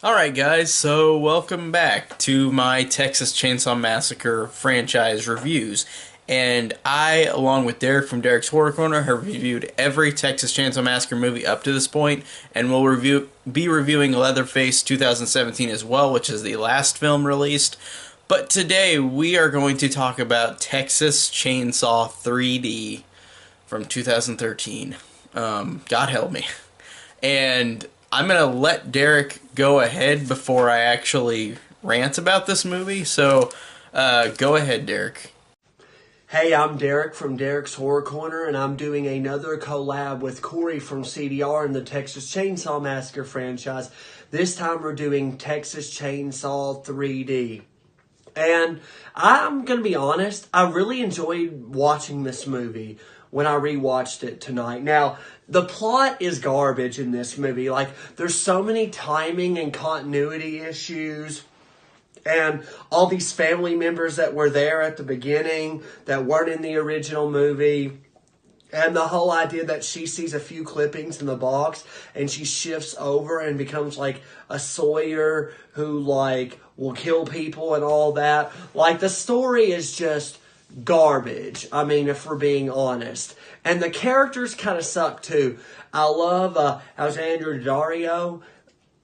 Alright guys, so welcome back to my Texas Chainsaw Massacre franchise reviews. And I, along with Derek from Derek's Horror Corner, have reviewed every Texas Chainsaw Massacre movie up to this point, and we'll be reviewing Leatherface 2017 as well, which is the last film released. But today we are going to talk about Texas Chainsaw 3D from 2013. God help me. And I'm going to let Derek go ahead before I actually rant about this movie. So, go ahead, Derek. Hey, I'm Derek from Derek's Horror Corner, and I'm doing another collab with Corey from CDR in the Texas Chainsaw Massacre franchise. This time we're doing Texas Chainsaw 3D. And I'm going to be honest, I really enjoyed watching this movie when I rewatched it tonight. Now, the plot is garbage in this movie. Like, there's so many timing and continuity issues. And all these family members that were there at the beginning that weren't in the original movie. And the whole idea that she sees a few clippings in the box and she shifts over and becomes like a Sawyer who like will kill people and all that. Like, the story is just garbage. I mean, if we're being honest. And the characters kind of suck too. I love Alexandra Daddario.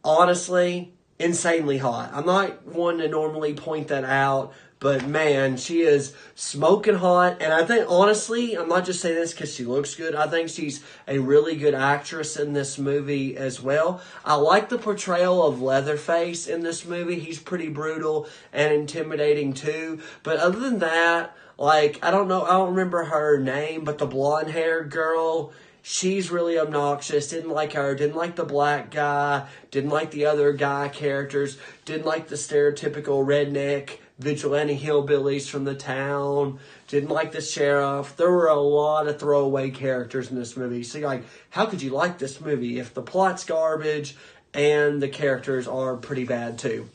Honestly, insanely hot. I'm not one to normally point that out, but man, she is smoking hot. And I think, honestly, I'm not just saying this because she looks good. I think she's a really good actress in this movie as well. I like the portrayal of Leatherface in this movie. He's pretty brutal and intimidating too. But other than that, like, I don't remember her name, but the blonde-haired girl, she's really obnoxious. Didn't like her. Didn't like the black guy. Didn't like the other guy characters. Didn't like the stereotypical redneck vigilante hillbillies from the town. Didn't like the sheriff. There were a lot of throwaway characters in this movie. So, like, how could you like this movie if the plot's garbage and the characters are pretty bad too?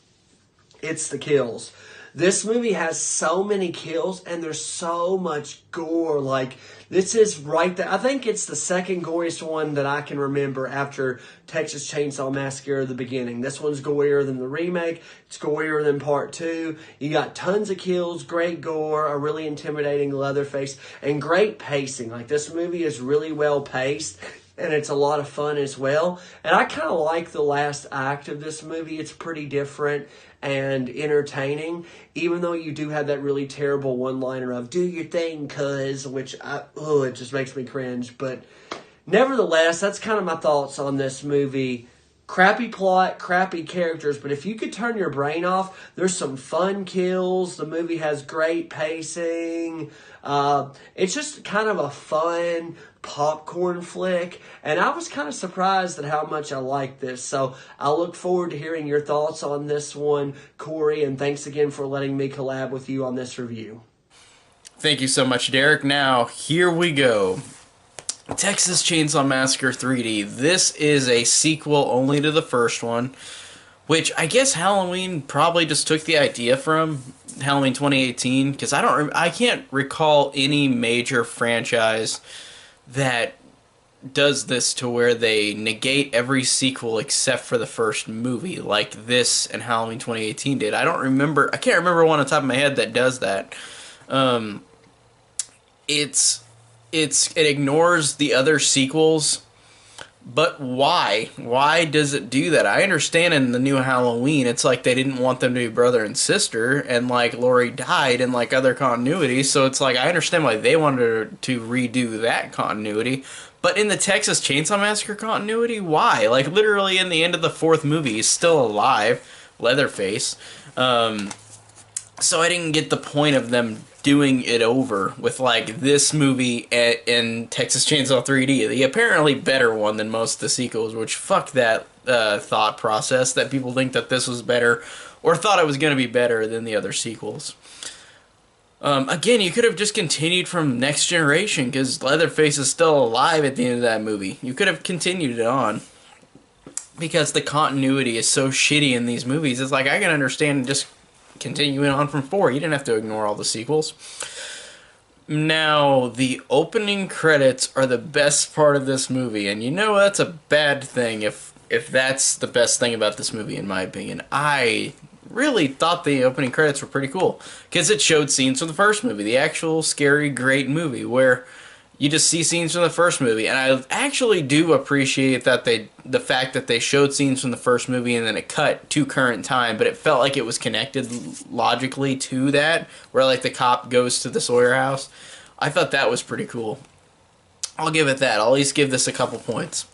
It's the kills. This movie has so many kills, and there's so much gore. Like, this is right there. I think it's the second goriest one that I can remember after Texas Chainsaw Massacre, the beginning. This one's gorier than the remake. It's gorier than part 2. You got tons of kills, great gore, a really intimidating Leatherface, and great pacing. Like, this movie is really well paced. And it's a lot of fun as well. And I kind of like the last act of this movie. It's pretty different and entertaining. Even though you do have that really terrible one-liner of, "Do your thing, cuz," which, it just makes me cringe. But nevertheless, that's kind of my thoughts on this movie. Crappy plot, crappy characters, but if you could turn your brain off, there's some fun kills. The movie has great pacing. It's just kind of a fun popcorn flick, and I was kind of surprised at how much I liked this. So I look forward to hearing your thoughts on this one, Corey, and thanks again for letting me collab with you on this review. Thank you so much, Derek. Now, here we go. Texas Chainsaw Massacre 3D. This is a sequel only to the first one, which I guess Halloween probably just took the idea from Halloween 2018, because I can't recall any major franchise that does this to where they negate every sequel except for the first movie, like this and Halloween 2018 did. I can't remember one on the top of my head that does that. It ignores the other sequels, but why? Why does it do that? I understand in the new Halloween, it's like they didn't want them to be brother and sister, and like Laurie died in like other continuity, so it's like I understand why they wanted to redo that continuity. But in the Texas Chainsaw Massacre continuity, why? Like, literally in the end of the fourth movie, he's still alive, Leatherface. So I didn't get the point of them doing it over with, like, this movie and Texas Chainsaw 3D, the apparently better one than most of the sequels, which fuck that thought process that people think that this was better or thought it was going to be better than the other sequels. Again, you could have just continued from Next Generation, because Leatherface is still alive at the end of that movie. You could have continued it on, because the continuity is so shitty in these movies. It's like, I can understand just continuing on from 4. You didn't have to ignore all the sequels. Now, the opening credits are the best part of this movie, and you know that's a bad thing if if that's the best thing about this movie, in my opinion. I really thought the opening credits were pretty cool because it showed scenes from the first movie, the actual scary, great movie where you just see scenes from the first movie. And I actually do appreciate that the fact that they showed scenes from the first movie and then it cut to current time, but it felt like it was connected logically to that, where like the cop goes to the Sawyer house. I thought that was pretty cool. I'll give it that. I'll at least give this a couple points.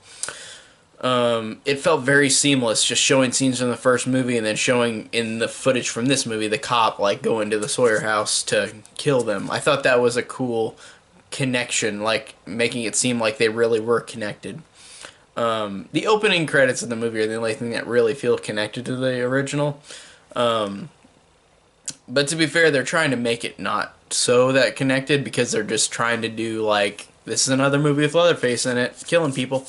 It felt very seamless, just showing scenes from the first movie and then showing in the footage from this movie the cop like going to the Sawyer house to kill them. I thought that was a cool connection, like making it seem like they really were connected. The opening credits of the movie are the only thing that really feel connected to the original. But to be fair, they're trying to make it not so that connected because they're just trying to do like, this is another movie with Leatherface in it, killing people.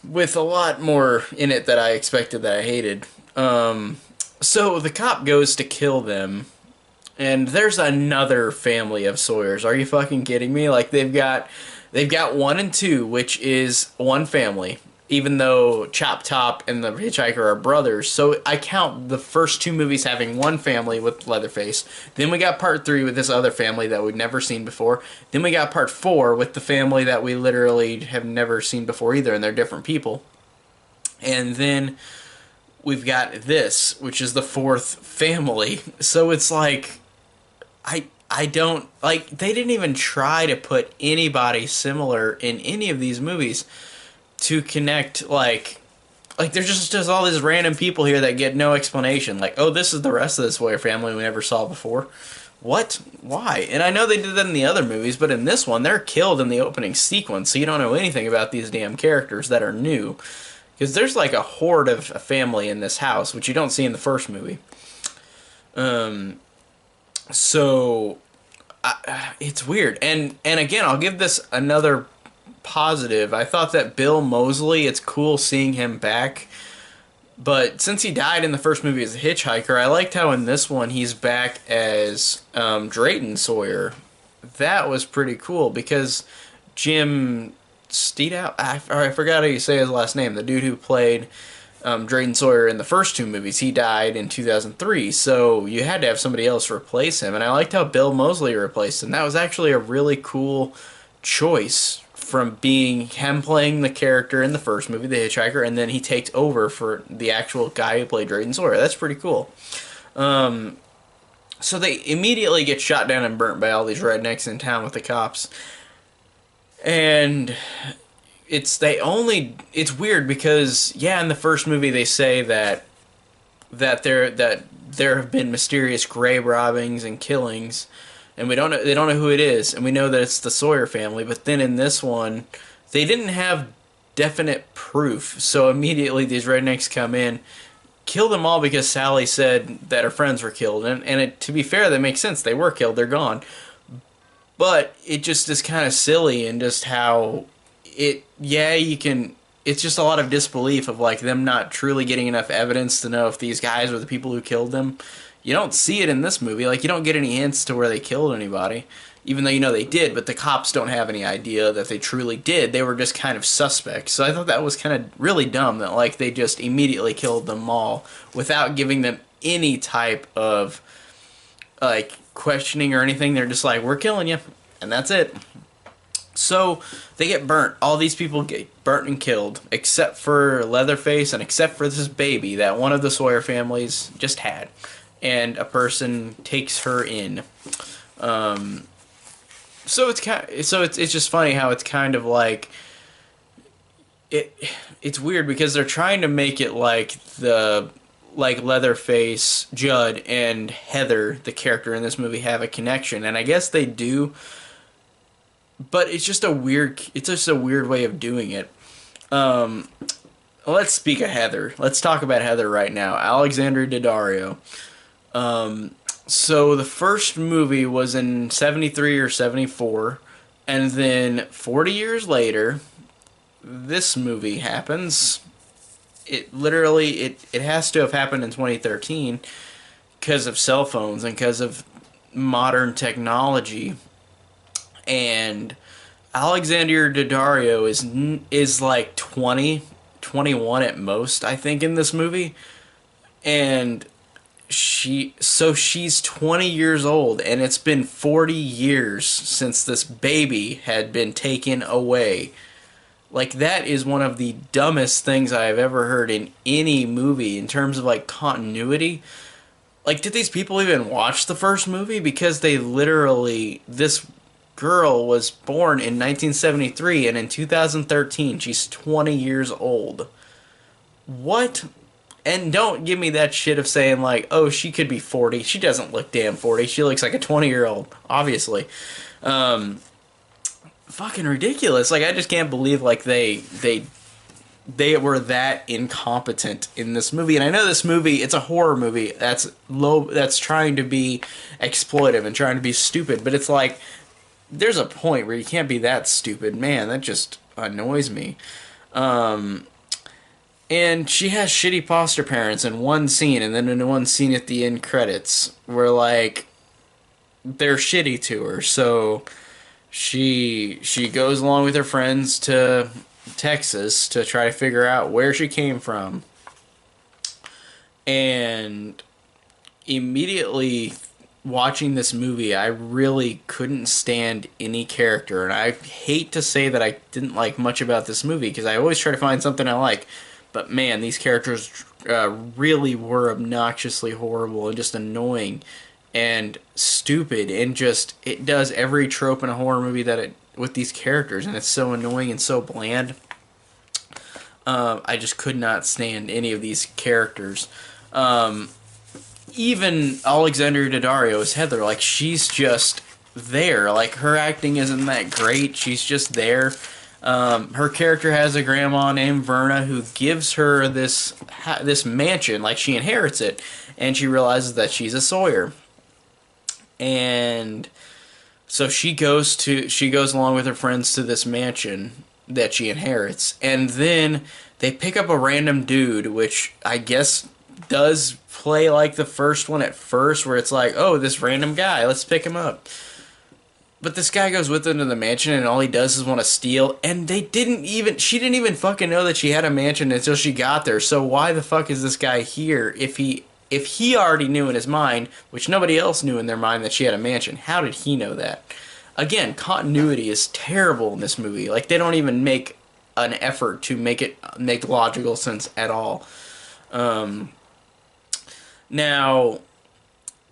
With a lot more in it that I expected that I hated. So the cop goes to kill them, and there's another family of Sawyers. Are you fucking kidding me? Like they've got 1 and 2, which is one family, even though Chop Top and the Hitchhiker are brothers. So I count the first 2 movies having one family with Leatherface. Then we got part 3 with this other family that we've never seen before. Then we got part 4 with the family that we literally have never seen before either, and they're different people. And then we've got this, which is the 4th family. So it's like, I don't, like, they didn't even try to put anybody similar in any of these movies to connect, like there's just all these random people here that get no explanation. Like, oh, this is the rest of the Sawyer family we never saw before. What? Why? And I know they did that in the other movies, but in this one, they're killed in the opening sequence, so you don't know anything about these damn characters that are new. Because there's like a horde of a family in this house, which you don't see in the first movie. So, it's weird. And again, I'll give this another positive. I thought that Bill Mosely, it's cool seeing him back, but since he died in the first movie as a hitchhiker, I liked how in this one he's back as Drayton Sawyer. That was pretty cool because Jim Steedout, I forgot how you say his last name, the dude who played Drayton Sawyer in the first 2 movies, he died in 2003, so you had to have somebody else replace him, and I liked how Bill Mosely replaced him. That was actually a really cool choice, from being him playing the character in the first movie, the hitchhiker, and then he takes over for the actual guy who played Drayton Sawyer. That's pretty cool. So they immediately get shot down and burnt by all these rednecks in town with the cops. And it's weird because, yeah, in the first movie they say that there have been mysterious grave robbings and killings, and they don't know who it is, and we know that it's the Sawyer family. But then in this one, they didn't have definite proof, so immediately these rednecks come in, kill them all because Sally said that her friends were killed, and to be fair, that makes sense. They were killed, they're gone. But it just is kind of silly, and just how it's just a lot of disbelief of like them not truly getting enough evidence to know if these guys were the people who killed them. You don't see it in this movie. Like, you don't get any hints to where they killed anybody, even though you know they did, but the cops don't have any idea that they truly did. They were just kind of suspects. So I thought that was kind of really dumb that, like, they just immediately killed them all without giving them any type of, like, questioning or anything. They're just like, we're killing you, and that's it. So they get burnt. All these people get burnt and killed, except for Leatherface and except for this baby that one of the Sawyer families just had. And a person takes her in. So it's just funny how it's kind of like it's weird because they're trying to make it like Leatherface, Judd, and Heather, the character in this movie, have a connection, and I guess they do. But it's just a weird way of doing it. Let's speak of Heather. Let's talk about Heather right now. Alexandria Daddario. So the first movie was in 73 or 74, and then 40 years later, this movie happens. It has to have happened in 2013 because of cell phones and because of modern technology. And Alexandria Daddario is like 20, 21 at most, I think, in this movie. And she's 20 years old, and it's been 40 years since this baby had been taken away. Like, that is one of the dumbest things I have ever heard in any movie in terms of, like, continuity. Like, did these people even watch the first movie? Because they literally, this girl was born in 1973, and in 2013 she's 20 years old. What? And don't give me that shit of saying, like, oh, she could be 40. She doesn't look damn 40. She looks like a 20-year-old, obviously. Fucking ridiculous. Like, I just can't believe, like, they were that incompetent in this movie. And I know this movie, it's a horror movie that's trying to be exploitive and trying to be stupid, but it's like, there's a point where you can't be that stupid. Man, that just annoys me. And she has shitty foster parents in one scene, and then in one scene at the end credits, where, like, they're shitty to her. So she goes along with her friends to Texas to try to figure out where she came from. And immediately watching this movie, I really couldn't stand any character. And I hate to say that I didn't like much about this movie, because I always try to find something I like. But man, these characters really were obnoxiously horrible and just annoying and stupid, and just, it does every trope in a horror movie with these characters, and it's so annoying and so bland. I just could not stand any of these characters. Even Alexandria Daddario as Heather, like, she's just there. Like, her acting isn't that great. She's just there. Her character has a grandma named Verna who gives her this mansion, like, she inherits it, and she realizes that she's a Sawyer. And so she goes along with her friends to this mansion that she inherits, and then they pick up a random dude, which I guess does play like the first one at first, where it's like, oh, this random guy, let's pick him up. But this guy goes with them to the mansion, and all he does is want to steal, and she didn't even fucking know that she had a mansion until she got there. So why the fuck is this guy here if he already knew in his mind, which nobody else knew in their mind, that she had a mansion? How did he know that? Again, continuity is terrible in this movie. Like, they don't even make an effort to make logical sense at all. Now,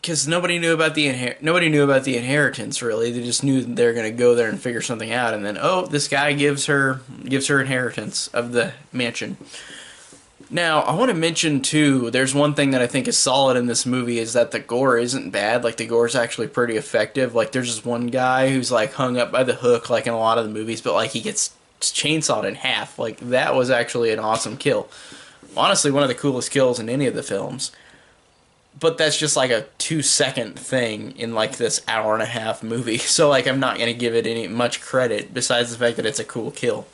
because nobody knew about the inheritance, really. They just knew that they were going to go there and figure something out, and then, oh, this guy gives her inheritance of the mansion. Now, I want to mention, too, there's one thing that I think is solid in this movie, is that the gore isn't bad. Like, the gore is actually pretty effective. Like, there's this one guy who's, like, hung up by the hook, like, in a lot of the movies, but, like, he gets chainsawed in half. Like, that was actually an awesome kill. Honestly, one of the coolest kills in any of the films. But that's just, like, a 2-second thing in, like, this hour-and-a-half movie. So, like, I'm not going to give it any much credit, besides the fact that it's a cool kill.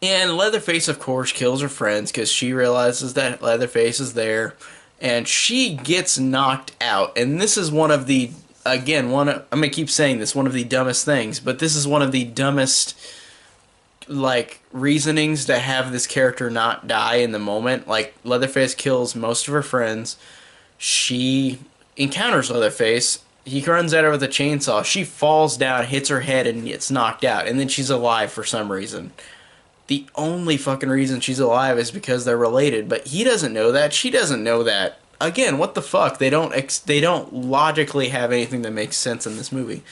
And Leatherface, of course, kills her friends because she realizes that Leatherface is there, and she gets knocked out. And this is one of the, again, I'm going to keep saying this, one of the dumbest things, but this is one of the dumbest, like, reasonings to have this character not die in the moment. Like, Leatherface kills most of her friends. She encounters Leatherface. He runs at her with a chainsaw. She falls down, hits her head, and gets knocked out. And then she's alive for some reason. The only fucking reason she's alive is because they're related, but he doesn't know that. She doesn't know that. Again, what the fuck? They don't logically have anything that makes sense in this movie.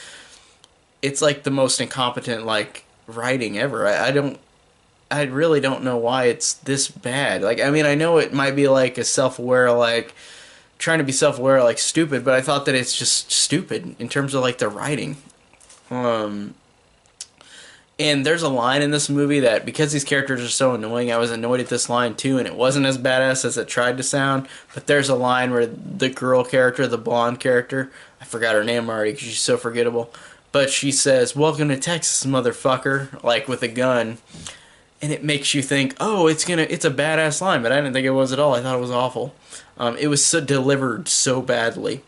It's like the most incompetent, like, writing ever. I really don't know why it's this bad. Like, I mean, I know it might be like a self-aware, like, trying to be self-aware, like, stupid, but I thought that it's just stupid in terms of, like, the writing. And there's a line in this movie that, because these characters are so annoying, I was annoyed at this line too, and it wasn't as badass as it tried to sound, but there's a line where the girl character, the blonde character, I forgot her name already because she's so forgettable, but she says, "Welcome to Texas, motherfucker," like, with a gun, and it makes you think, oh, it's a badass line, but I didn't think it was at all. I thought it was awful. It was delivered so badly.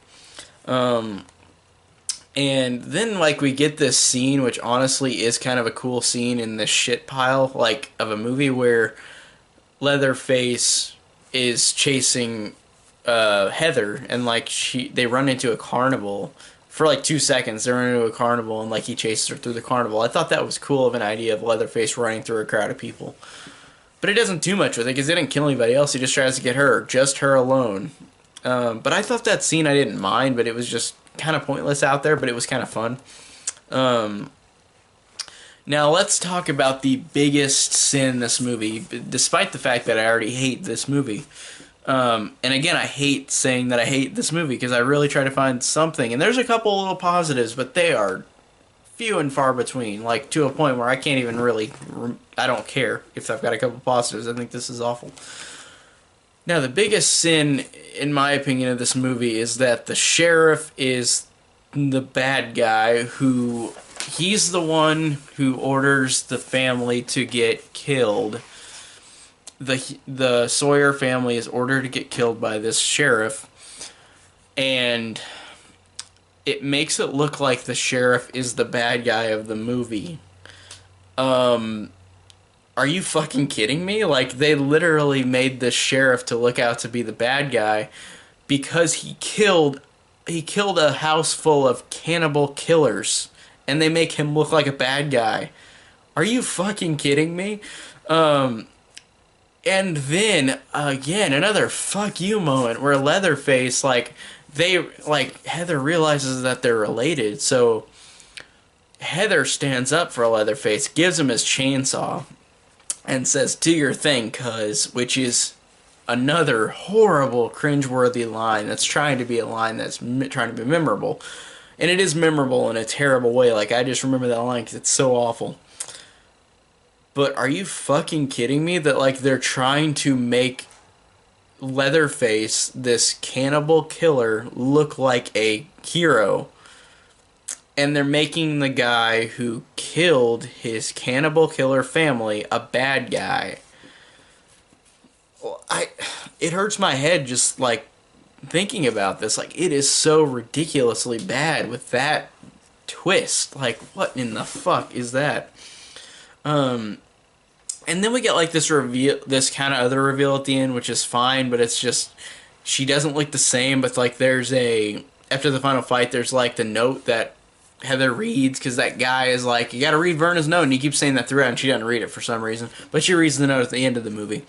And then like we get this scene, which honestly is kind of a cool scene in this shit pile like of a movie where Leatherface is chasing Heather, and like they run into a carnival for like 2 seconds. They run into a carnival, and like he chases her through the carnival. I thought that was cool of an idea of Leatherface running through a crowd of people, but it doesn't do much with it because he didn't kill anybody else. He just tries to get her, just her alone. But I thought that scene I didn't mind, but it was just kind of pointless out there. But it was kind of fun. Now let's talk about the biggest sin in this movie, despite the fact that I already hate this movie. And again, I hate saying that I hate this movie because I really try to find something. And there's a couple little positives, but they are few and far between. Like to a point where I can't even really. I don't care if I've got a couple positives. I think this is awful. Now, the biggest sin, in my opinion, of this movie is that the sheriff is the bad guy who. He's the one who orders the family to get killed. The Sawyer family is ordered to get killed by this sheriff, and it makes it look like the sheriff is the bad guy of the movie. Are you fucking kidding me? Like, they literally made the sheriff to look out to be the bad guy because he killed a house full of cannibal killers, and they make him look like a bad guy. Are you fucking kidding me? And then again, another fuck you moment where Leatherface, Heather realizes that they're related, so Heather stands up for Leatherface, gives him his chainsaw, and says, "Do your thing, cuz," which is another horrible, cringeworthy line that's trying to be a line that's trying to be memorable. And it is memorable in a terrible way. Like, I just remember that line because it's so awful. But are you fucking kidding me that, like, they're trying to make Leatherface, this cannibal killer, look like a hero? And they're making the guy who killed his cannibal killer family a bad guy. It hurts my head just, like, thinking about this. Like, it is so ridiculously bad with that twist. Like, what in the fuck is that? And then we get like this reveal, this kind of other reveal at the end, which is fine, but it's just she doesn't look the same. But like, there's after the final fight, there's like the note that Heather reads because that guy is like, you got to read Verna's note, and he keeps saying that throughout, and she doesn't read it for some reason, but she reads the note at the end of the movie.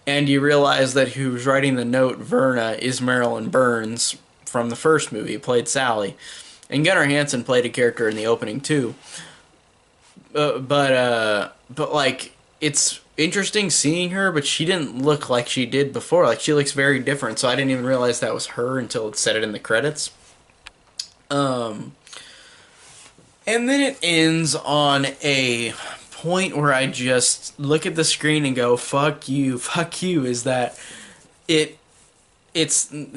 And you realize that who's writing the note, Verna, is Marilyn Burns from the first movie, played Sally. And Gunnar Hansen played a character in the opening too. But like, it's interesting seeing her, but she didn't look like she did before. Like, she looks very different, so I didn't even realize that was her until it said it in the credits. And then it ends on a point where I just look at the screen and go, fuck you, is that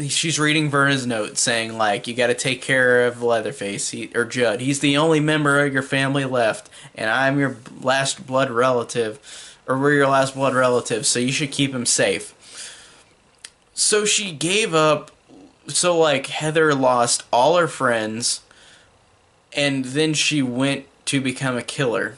she's reading Verna's note saying, like, you gotta take care of Leatherface, or Judd. He's the only member of your family left, and I'm your last blood relative, or we're your last blood relative, so you should keep him safe. So she gave up, so, like, Heather lost all her friends, and then she went to become a killer.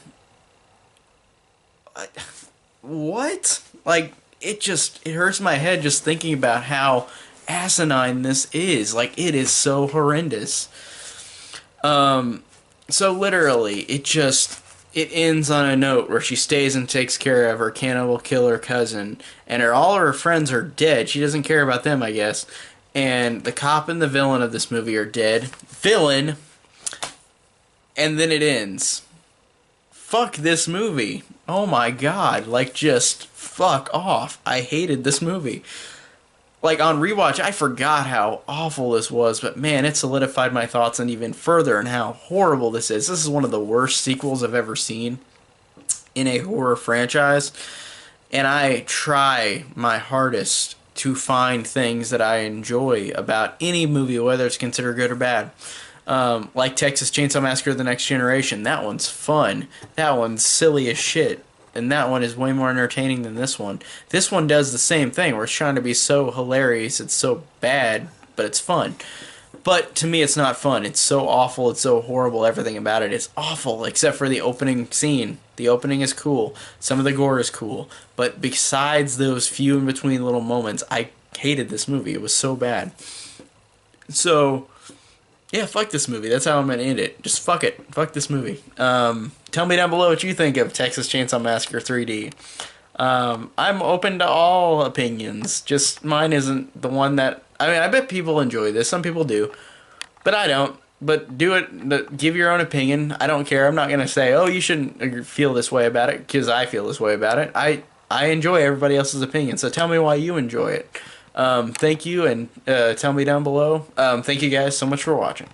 What? Like, it hurts my head just thinking about how asinine this is. Like, it is so horrendous. So literally, it ends on a note where she stays and takes care of her cannibal killer cousin, and all her friends are dead. She doesn't care about them, I guess. And the cop and the villain of this movie are dead. Villain! And then it ends. Fuck this movie. Oh my god. Like, just fuck off. I hated this movie. Like, on rewatch, I forgot how awful this was, but man, it solidified my thoughts and even further and how horrible this is. This is one of the worst sequels I've ever seen in a horror franchise, and I try my hardest to find things that I enjoy about any movie, whether it's considered good or bad. Like Texas Chainsaw Massacre: The Next Generation. That one's fun. That one's silly as shit. And that one is way more entertaining than this one. This one does the same thing, where it's trying to be so hilarious, it's so bad, but it's fun. But to me, it's not fun. It's so awful. It's so horrible. Everything about it is awful, except for the opening scene. The opening is cool. Some of the gore is cool. But besides those few in between little moments, I hated this movie. It was so bad. So, yeah, fuck this movie. That's how I'm going to end it. Just fuck it. Fuck this movie. Tell me down below what you think of Texas Chainsaw Massacre 3D. I'm open to all opinions. Just mine isn't the one that... I mean, I bet people enjoy this. Some people do. But I don't. But do it. Give your own opinion. I don't care. I'm not going to say, oh, you shouldn't feel this way about it, because I feel this way about it. I enjoy everybody else's opinion. So tell me why you enjoy it. Thank you, and tell me down below. Thank you guys so much for watching.